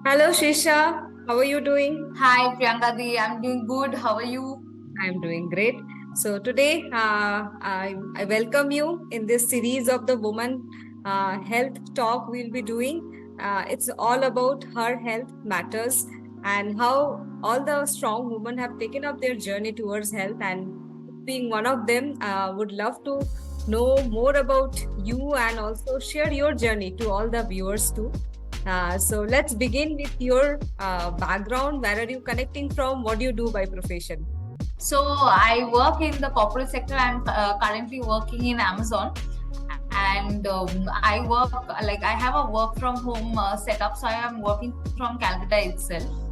Hello, Shirsa. How are you doing? Hi Priyanka Di, I'm doing good. How are you? I'm doing great. So today, I welcome you in this series of the Woman Health Talk we'll be doing. It's all about her health matters and how all the strong women have taken up their journey towards health. And being one of them, would love to know more about you and also share your journey to all the viewers too. So let's begin with your background. Where are you connecting from? What do you do by profession? So I work in the corporate sector. I'm currently working in Amazon, and I work like I have a work from home setup. So I am working from Calcutta itself.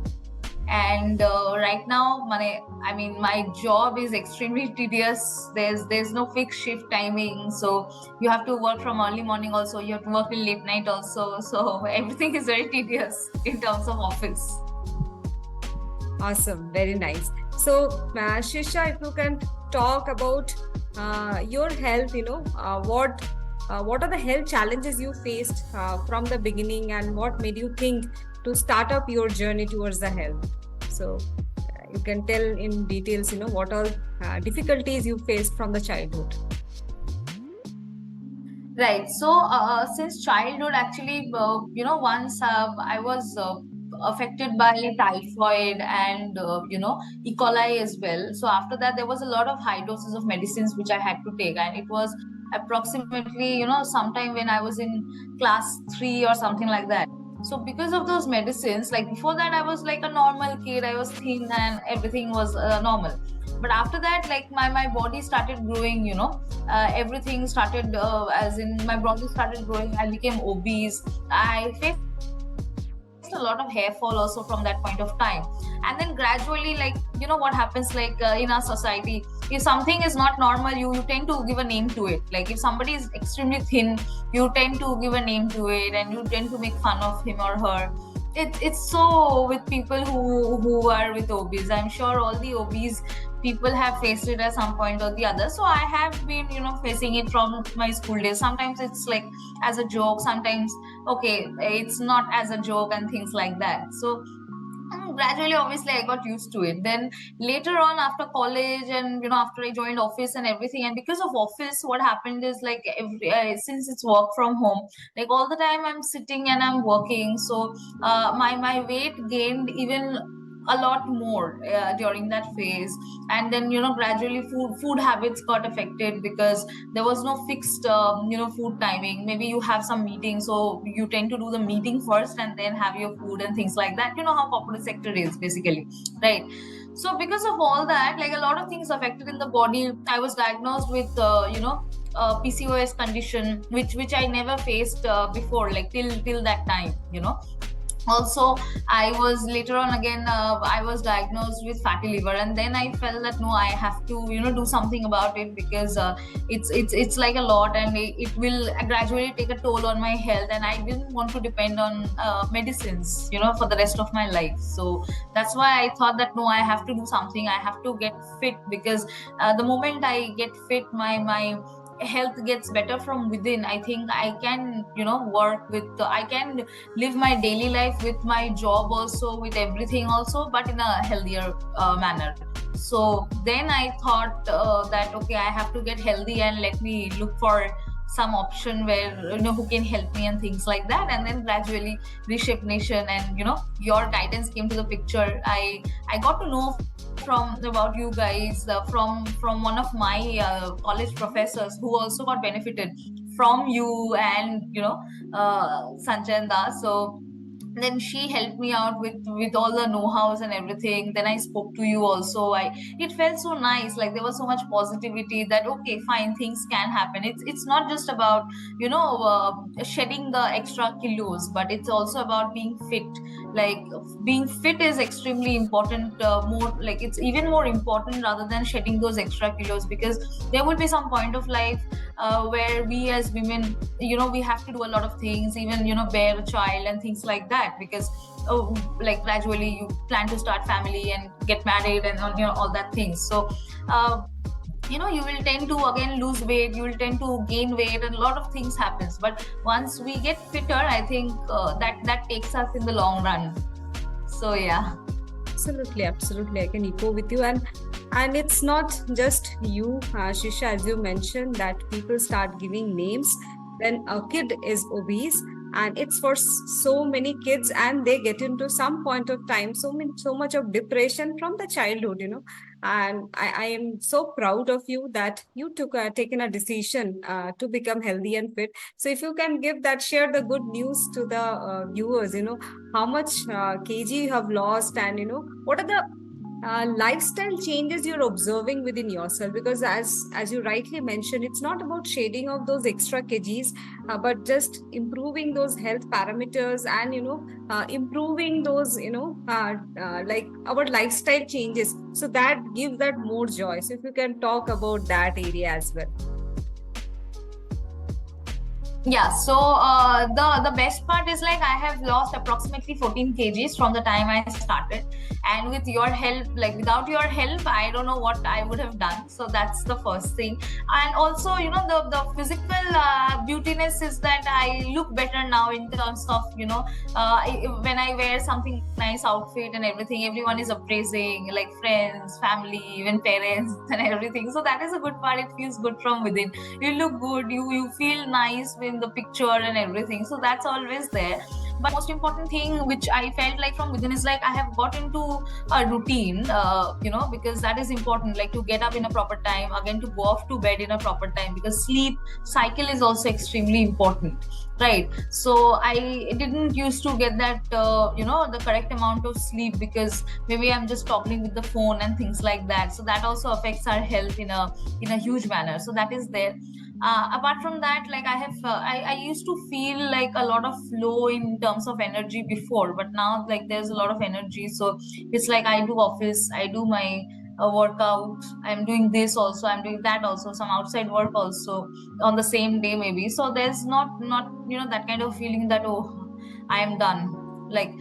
And right now, my job is extremely tedious. There's no fixed shift timing, so you have to work from early morning. Also, you have to work till late night. Also, so everything is very tedious in terms of office. Awesome, very nice. So, Shisha, if you can talk about your health, what are the health challenges you faced from the beginning, and what made you think to start up your journey towards the health? So, you can tell in details, what all difficulties you faced from the childhood. Right. So, since childhood, actually, once I was affected by typhoid and, E. coli as well. So, after that, there was a lot of high doses of medicines which I had to take. And it was approximately, sometime when I was in class 3 or something like that. So, because of those medicines, like before that, I was like a normal kid. I was thin and everything was normal. But after that, like my body started growing, everything started as in my body started growing. I became obese. I faced a lot of hair fall also from that point of time. And then gradually, like, what happens, like in our society, if something is not normal, you tend to give a name to it. Like if somebody is extremely thin, you tend to give a name to it, and you tend to make fun of him or her. It's so with people who are with obese. I'm sure all the obese people have faced it at some point or the other. So I have been, facing it from my school days. Sometimes it's like as a joke, sometimes okay, it's not as a joke and things like that. So gradually, obviously, I got used to it. Then later on, after college and after I joined office and everything, and because of office, what happened is like since it's work from home, like all the time I'm sitting and I'm working. So my weight gained even a lot more during that phase. And then gradually food habits got affected because there was no fixed food timing. Maybe you have some meeting, so you tend to do the meeting first and then have your food and things like that. You know how corporate sector is basically, right? So because of all that, like a lot of things affected in the body. I was diagnosed with PCOS condition, which I never faced before, like till that time. Also, I was later on again, I was diagnosed with fatty liver, and then I felt that no, I have to do something about it, because it's like a lot, and it will gradually take a toll on my health, and I didn't want to depend on medicines for the rest of my life. So that's why I thought that no, I have to do something. I have to get fit, because the moment I get fit, my health gets better from within. I think I can work with, I can live my daily life with my job also, with everything also, but in a healthier manner. So then I thought that okay, I have to get healthy, and let me look for some option where who can help me and things like that. And then gradually Reshape Nation and your guidance came to the picture. I got to know from about you guys, from one of my college professors, who also got benefited from you and Sanjay and Das. So then she helped me out with all the know-hows and everything. Then I spoke to you also. It felt so nice, like there was so much positivity that okay, fine, things can happen. It's not just about shedding the extra kilos, but it's also about being fit. Like being fit is extremely important, more like it's even more important rather than shedding those extra kilos, because there will be some point of life where we as women, we have to do a lot of things, even bear a child and things like that, because like gradually you plan to start family and get married and all that things. So you will tend to again lose weight, you will tend to gain weight, and a lot of things happens. But once we get fitter, I think that takes us in the long run. So yeah. Absolutely, absolutely. I can echo with you. And it's not just you, Shisha, as you mentioned, that people start giving names when a kid is obese. And it's for so many kids, and they get into some point of time so much of depression from the childhood, And I am so proud of you that you took taken a decision to become healthy and fit. So if you can give that, share the good news to the viewers, how much kg you have lost, and what are the lifestyle changes you're observing within yourself, because as you rightly mentioned, it's not about shading of those extra kgs, but just improving those health parameters, and improving those like our lifestyle changes, so that gives that more joy. So if you can talk about that area as well. Yeah, so the best part is like I have lost approximately 14 kgs from the time I started, and with your help, like without your help, I don't know what I would have done. So that's the first thing. And also, the physical beautiness is that I look better now in terms of when I wear something nice outfit and everything, everyone is appraising, like friends, family, even parents and everything. So that is a good part. It feels good from within. You look good, you feel nice in the picture and everything, so that's always there. But most important thing which I felt like from within is like I have got into a routine, because that is important, like to get up in a proper time, again to go off to bed in a proper time, because sleep cycle is also extremely important, right? So I didn't used to get that the correct amount of sleep, because maybe I'm just talking with the phone and things like that, so that also affects our health in a huge manner. So that is there. Apart from that, like I used to feel like a lot of flow in terms of energy before, but now like there's a lot of energy. So it's like I do office, I do my workout, I'm doing this also, I'm doing that also, some outside work also on the same day maybe. So there's not that kind of feeling that, oh, I am done, like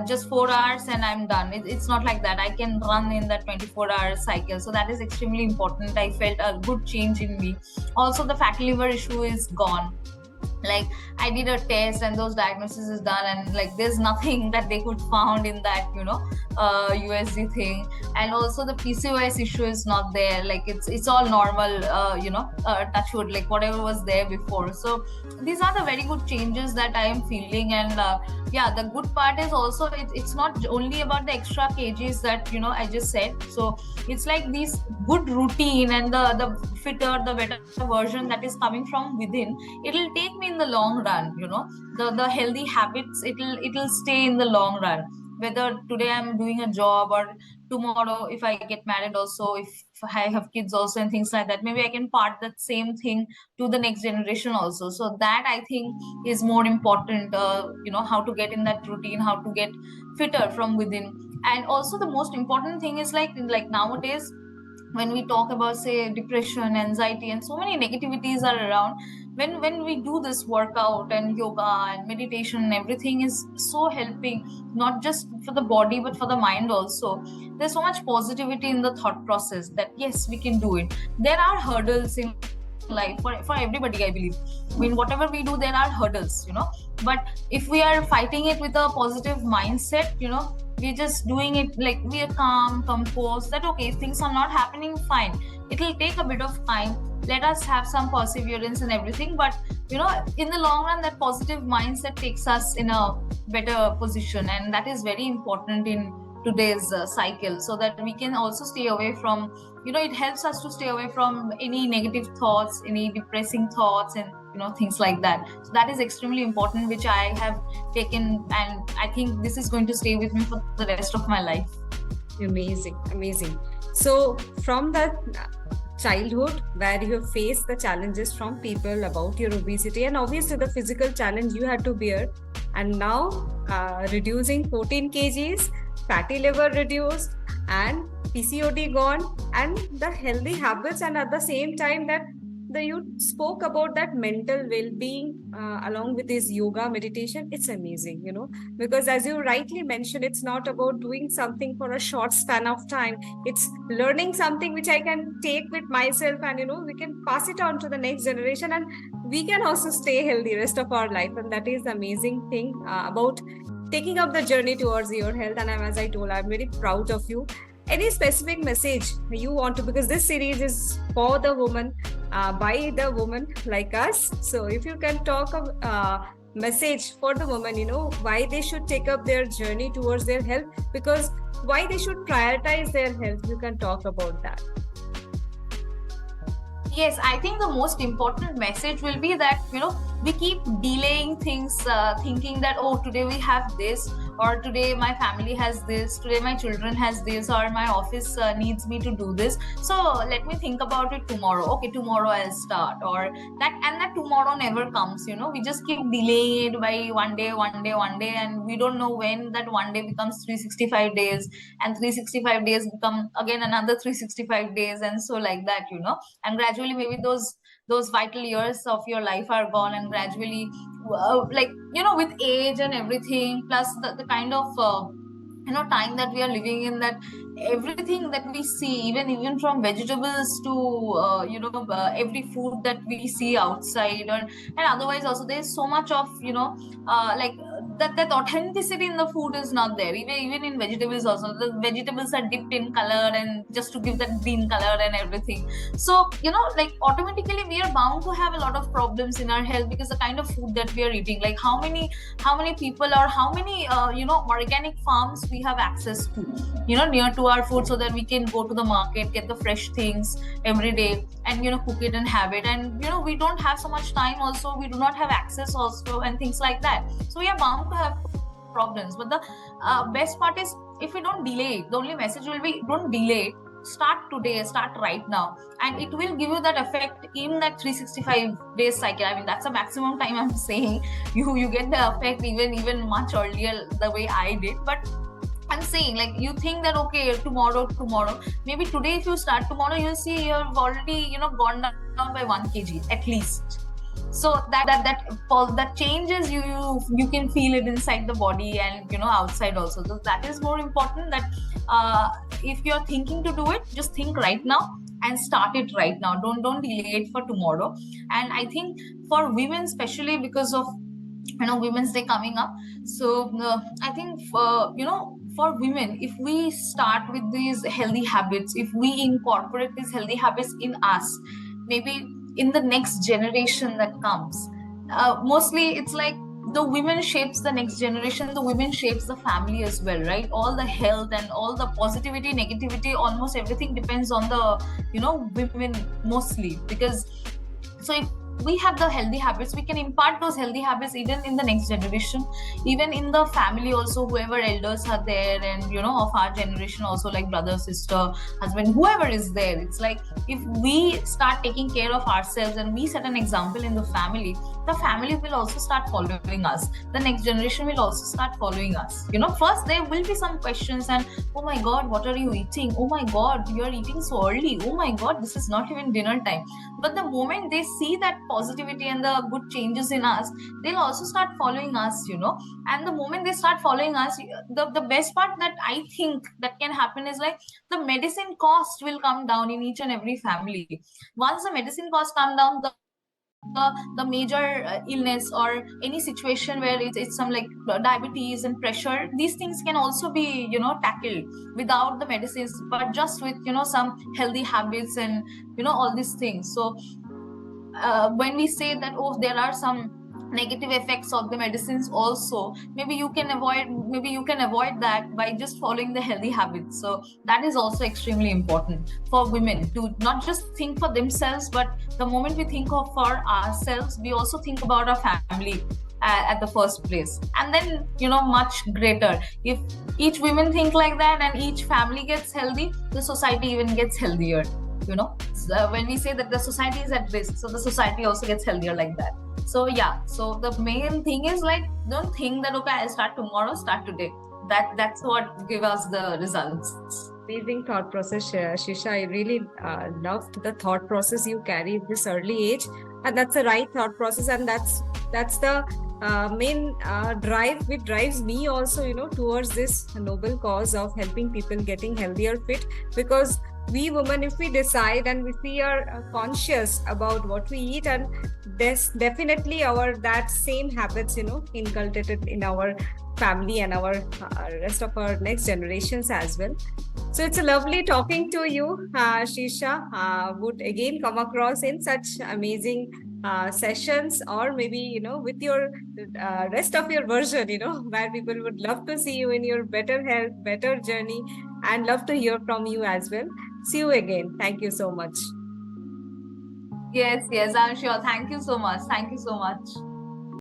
just 4 hours and I'm done. It's not like that. I can run in that 24-hour cycle. So that is extremely important. I felt a good change in me. Also, the fatty liver issue is gone. Like I did a test and those diagnosis is done, and like there's nothing that they could found in that USG thing. And also the PCOS issue is not there. Like it's all normal, touch wood, like whatever was there before. So these are the very good changes that I am feeling. And yeah, the good part is also it's not only about the extra kgs that I just said. So it's like this good routine and the fitter, the better version that is coming from within. It'll take me in the long run. The healthy habits, it'll stay in the long run, whether today I'm doing a job or tomorrow if I get married also, if I have kids also and things like that, maybe I can part that same thing to the next generation also. So that I think is more important, how to get in that routine, how to get fitter from within. And also the most important thing is like nowadays when we talk about say depression, anxiety, and so many negativities are around, when we do this workout and yoga and meditation and everything is so helping, not just for the body but for the mind also. There's so much positivity in the thought process that yes, we can do it. There are hurdles in life for everybody, I believe. I mean, whatever we do, there are hurdles, but if we are fighting it with a positive mindset, we're just doing it like we are calm, composed, that okay, if things are not happening, fine, it'll take a bit of time, let us have some perseverance and everything. But in the long run, that positive mindset takes us in a better position, and that is very important in today's cycle, so that we can also stay away from, it helps us to stay away from any negative thoughts, any depressing thoughts, and things like that. So that is extremely important, which I have taken, and I think this is going to stay with me for the rest of my life. Amazing, amazing. So from that childhood where you have faced the challenges from people about your obesity, and obviously the physical challenge you had to bear, and now reducing 14 kgs, fatty liver reduced, and PCOD gone, and the healthy habits, and at the same time that you spoke about that mental well-being along with this yoga meditation. It's amazing, because as you rightly mentioned, it's not about doing something for a short span of time. It's learning something which I can take with myself, and we can pass it on to the next generation, and we can also stay healthy rest of our life. And that is the amazing thing about taking up the journey towards your health. And as I told, I'm very proud of you. Any specific message you want to, because this series is for the woman, by the woman like us. So if you can talk a message for the woman, why they should take up their journey towards their health, because why they should prioritize their health, you can talk about that. Yes, I think the most important message will be that, we keep delaying things, thinking that, oh, today we have this, or today my family has this, today my children has this, or my office needs me to do this. So let me think about it tomorrow. Okay, tomorrow I'll start, or that tomorrow never comes. We just keep delaying it by one day, and we don't know when that one day becomes 365 days, and 365 days become again another 365 days, and so like that, and gradually maybe those vital years of your life are gone, and gradually with age and everything, plus the kind of time that we are living in, that everything that we see, even from vegetables to every food that we see outside, and otherwise also there's so much of that authenticity in the food is not there. Even in vegetables also, the vegetables are dipped in color and just to give that green color and everything. So automatically we are bound to have a lot of problems in our health, because the kind of food that we are eating, like how many people, or how many organic farms we have access to near to our food, so that we can go to the market, get the fresh things every day, and cook it and have it. And we don't have so much time also, we do not have access also, and things like that. So we are bound to have problems. But the best part is, if we don't delay it, the only message will be, don't delay it. Start today, start right now, and it will give you that effect in that 365 days cycle. I mean, that's a maximum time I'm saying. You get the effect even much earlier, the way I did. But I'm saying, like, you think that, okay, tomorrow, maybe today, if you start tomorrow, you'll see you've already, gone down by 1 kg at least. So that changes, you can feel it inside the body, and outside also. So that is more important, that if you're thinking to do it, just think right now and start it right now. Don't delay it for tomorrow. And I think for women, especially because of Women's Day coming up, so I think for women, if we start with these healthy habits, if we incorporate these healthy habits in us, maybe in the next generation that comes, mostly it's like the women shapes the next generation, the women shapes the family as well, right? All the health and all the positivity, negativity, almost everything depends on the women mostly. Because so if we have the healthy habits, we can impart those healthy habits even in the next generation, even in the family also, whoever elders are there, and of our generation also, like brother, sister, husband, whoever is there. It's like, if we start taking care of ourselves and we set an example in the family will also start following us, the next generation will also start following us. First there will be some questions, and oh my god, what are you eating? Oh my god, you're eating so early. Oh my god, this is not even dinner time. But the moment they see that positivity and the good changes in us, they'll also start following us. And the moment they start following us, the best part that I think that can happen is, like, the medicine cost will come down in each and every family. Once the medicine cost come down, the major illness or any situation where it's some like diabetes and pressure, these things can also be tackled without the medicines, but just with some healthy habits and all these things. So when we say that, oh, there are some negative effects of the medicines also, maybe you can avoid that by just following the healthy habits. So that is also extremely important for women, to not just think for themselves, but the moment we think of for ourselves, we also think about our family at the first place. And then much greater, if each woman think like that and each family gets healthy, the society even gets healthier. So when we say that the society is at risk, so the society also gets healthier like that. So yeah, so the main thing is, like, don't think that, okay, I'll start tomorrow, start today. That's what give us the results. Amazing thought process, Shisha. I really loved the thought process you carry at this early age, and that's the right thought process, and that's the main drive which drives me also, towards this noble cause of helping people getting healthier, fit. Because we women, if we decide and if we are conscious about what we eat, and there's definitely our that same habits, inculcated in our family and our rest of our next generations as well. So it's a lovely talking to you, Shisha. Would again come across in such amazing sessions, or maybe with your rest of your version, where people would love to see you in your better health, better journey, and love to hear from you as well. See you again. Thank you so much. Yes, yes, I'm sure. Thank you so much. Thank you so much.